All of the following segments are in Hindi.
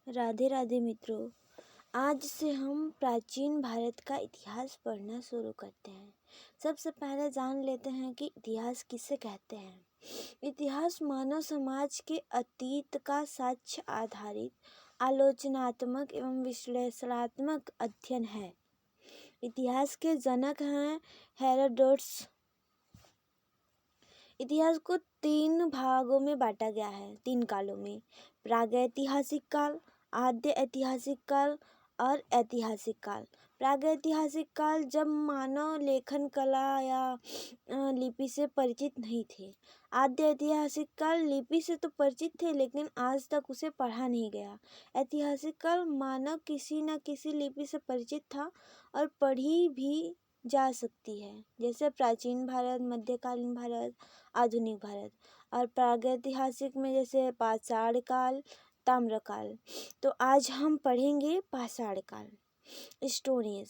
राधे राधे मित्रों। आज से हम प्राचीन भारत का इतिहास पढ़ना शुरू करते हैं। सबसे पहले जान लेते हैं कि इतिहास किसे कहते हैं। इतिहास मानव समाज के अतीत का साक्ष्य आधारित आलोचनात्मक एवं विश्लेषणात्मक अध्ययन है। इतिहास के जनक हैं हेरोडोटस। इतिहास को 3 भागों में बांटा गया है, 3 कालों में। प्रागैतिहासिक काल, आद्य ऐतिहासिक काल और ऐतिहासिक काल। प्रागैतिहासिक काल जब मानव लेखन कला या लिपि से परिचित नहीं थे। आद्य ऐतिहासिक काल लिपि से तो परिचित थे लेकिन आज तक उसे पढ़ा नहीं गया। ऐतिहासिक काल मानव किसी न किसी लिपि से परिचित था और पढ़ी भी जा सकती है, जैसे प्राचीन भारत, मध्यकालीन भारत, आधुनिक भारत। और प्रागैतिहासिक में जैसे पाषाण काल, ताम्रकाल। तो आज हम पढ़ेंगे पाषाण काल। Stone age.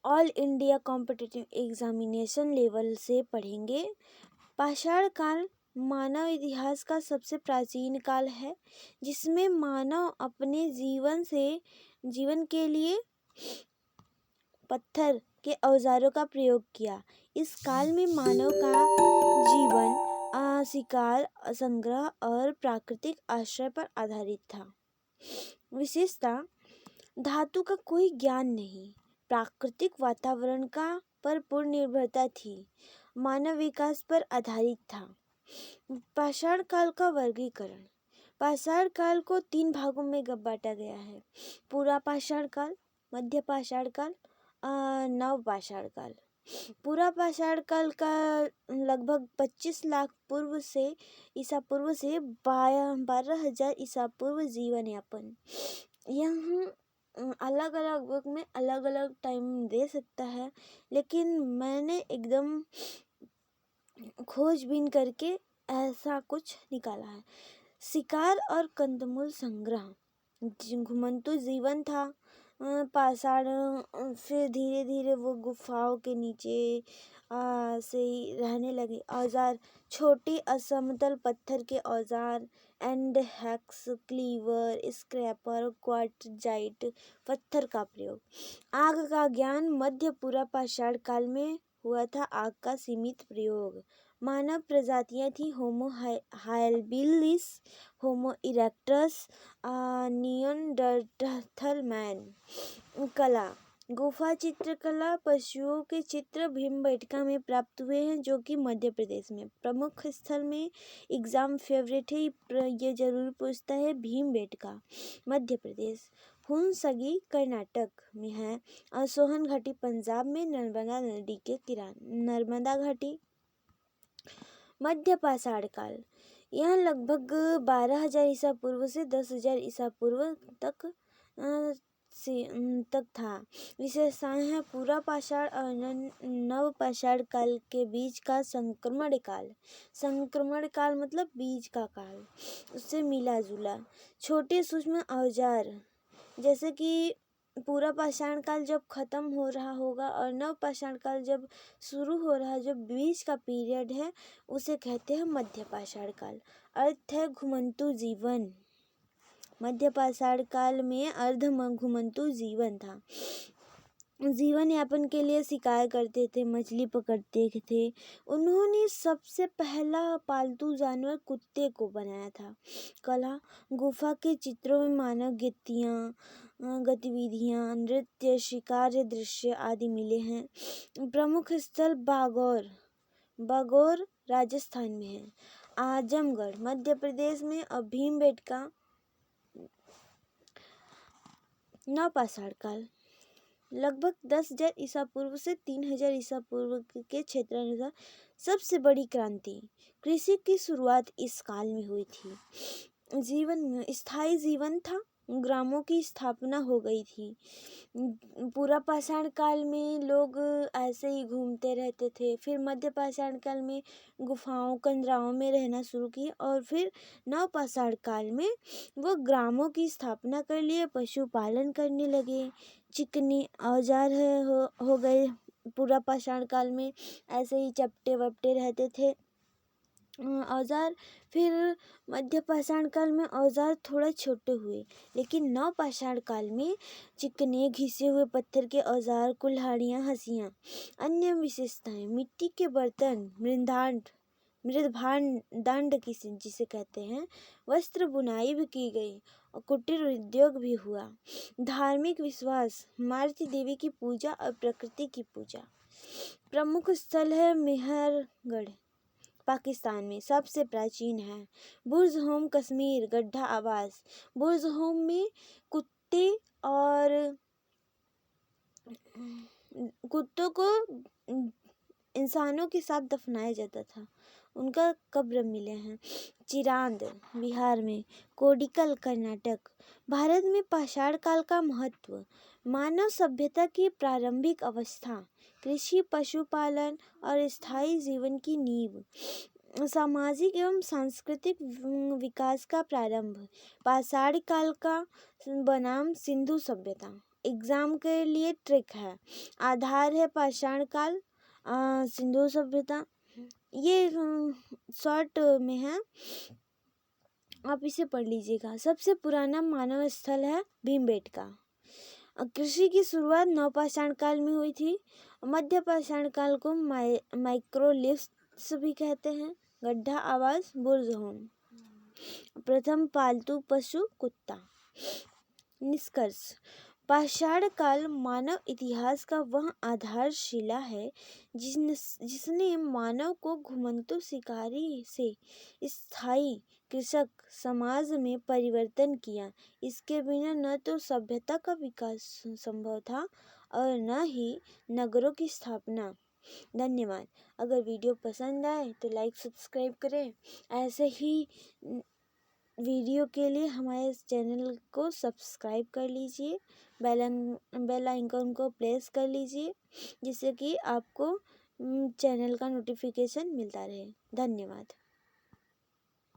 All India competitive examination level से पढ़ेंगे। पाषाण काल मानव इतिहास का सबसे प्राचीन काल है, जिसमें मानव अपने जीवन के लिए पत्थर के औजारों का प्रयोग किया। इस काल में मानव का जीवन शिकार, संग्रह और प्राकृतिक आश्रय पर आधारित था। विशेषता, धातु का कोई ज्ञान नहीं, प्राकृतिक वातावरण का पर पूर्ण निर्भरता थी, मानव विकास पर आधारित था। पाषाण काल का वर्गीकरण। पाषाण काल को 3 भागों में बांटा गया है। पूरा पाषाण काल, मध्य पाषाण काल, नव पाषाण काल। पूरा पाषाण काल का लगभग 25 लाख ईसा पूर्व से 12,000 ईसा पूर्व जीवन यापन। यह अलग अलग वक्त में अलग अलग टाइम दे सकता है, लेकिन मैंने एकदम खोजबीन करके ऐसा कुछ निकाला है। शिकार और कंदमूल संग्रह। घुमंतु जीवन था। पाषाण फिर धीरे धीरे वो गुफाओं के नीचे से ही रहने लगे। औजार, छोटी असमतल पत्थर के औजार, hand axes, cleaver, scraper, quartzite पत्थर का प्रयोग। आग का ज्ञान मध्य पूरा पाषाण काल में हुआ था। आग का सीमित प्रयोग। मानव प्रजातियां थी होमो हायबिलिस, होमो इरेक्टस, निएंडरथल मैन। कला, गुफा चित्रकला, पशुओं के चित्र भीमबेटका में प्राप्त हुए हैं, जो कि मध्य प्रदेश में प्रमुख स्थल में एग्जाम फेवरेट है। ये जरूर पूछता है, भीमबेटका मध्य प्रदेश। हुनसगी कर्नाटक में है और सोहन घाटी पंजाब में नर्मदा नदी के किनारे। नर्मदा घाटी। मध्य पाषाण काल, यह लगभग 12,000 ईसा पूर्व से 10,000 ईसा पूर्व तक था। विशेषताएं हैं, पूरा पाषाण और नव पाषाण काल के बीच का संक्रमण काल। संक्रमण काल मतलब बीज का काल, उससे मिला जुला। छोटे सूक्ष्म औजार, जैसे कि पूरा पाषाण काल जब खत्म हो रहा होगा और नव पाषाण काल जब शुरू हो रहा है, जो बीच का पीरियड है, उसे कहते हैं मध्य पाषाण काल। अर्थ है घुमंतु जीवन। मध्य पाषाण काल में अर्ध घुमंतु जीवन था। जीवन यापन के लिए शिकार करते थे, मछली पकड़ते थे। उन्होंने सबसे पहला पालतू जानवर कुत्ते को बनाया था। कला, गुफा के चित्रों में मानव गतिविधियां, नृत्य, शिकार दृश्य आदि मिले हैं। प्रमुख स्थल बागौर राजस्थान में है। आजमगढ़ मध्य प्रदेश में और भीमबेटका। नव पाषाण काल, लगभग 10,000 ईसा पूर्व से 3,000 ईसा पूर्व के क्षेत्रानुसार सबसे बड़ी क्रांति। कृषि की शुरुआत इस काल में हुई थी। स्थायी जीवन था, ग्रामों की स्थापना हो गई थी। पूरा पाषाण काल में लोग ऐसे ही घूमते रहते थे। फिर मध्य पाषाण काल में गुफाओं कंदराओं में रहना शुरू किए और फिर नव पाषाण काल में वो ग्रामों की स्थापना कर लिए, पशुपालन करने लगे। चिकनी औजार हो गए। पूरा पाषाण काल में ऐसे ही चपटे वपटे रहते थे। औजार फिर मध्य पाषाण काल में औजार थोड़ा छोटे हुए, लेकिन नव पाषाण काल में चिकने घिसे हुए पत्थर के औजार, कुल्हाड़ियाँ, हंसियाँ। अन्य विशेषताएं: मिट्टी के बर्तन, मृदभांड जिसे कहते हैं, वस्त्र बुनाई भी की गई और कुटीर उद्योग भी हुआ। धार्मिक विश्वास: मारुति देवी की पूजा और प्रकृति की पूजा। प्रमुख स्थल है मेहरगढ़, पाकिस्तान में सबसे प्राचीन है। बुर्ज होम कश्मीर, गड्ढा आवास। बुर्ज होम में कुत्तों को इंसानों के साथ दफनाया जाता था, उनका कब्र मिले हैं। चिरांद बिहार में, कोडिकल कर्नाटक। भारत में पाषाण काल का महत्व: मानव सभ्यता की प्रारंभिक अवस्था, कृषि, पशुपालन और स्थायी जीवन की नींव, सामाजिक एवं सांस्कृतिक विकास का प्रारंभ। पाषाण काल का बनाम सिंधु सभ्यता, एग्जाम के लिए ट्रिक है। आधार है पाषाण काल, सिंधु सभ्यता। ये शॉर्ट में है, आप इसे पढ़ लीजिएगा। सबसे पुराना मानव स्थल है भीमबेटका। कृषि की शुरुआत नवपाषाण काल में हुई थी। मध्य पाषाण काल को माइक्रोलिथ्स भी कहते हैं। गड्ढा आवास, बुर्ज होम। प्रथम पालतू पशु कुत्ता। निष्कर्ष: पाषाण काल मानव इतिहास का वह आधारशिला है जिसने मानव को घुमंतु शिकारी से स्थायी कृषक समाज में परिवर्तन किया। इसके बिना न तो सभ्यता का विकास संभव था और न ही नगरों की स्थापना। धन्यवाद। अगर वीडियो पसंद आए तो लाइक सब्सक्राइब करें। ऐसे ही वीडियो के लिए हमारे चैनल को सब्सक्राइब कर लीजिए, बेल आइकन को प्रेस कर लीजिए, जिससे कि आपको चैनल का नोटिफिकेशन मिलता रहे। धन्यवाद।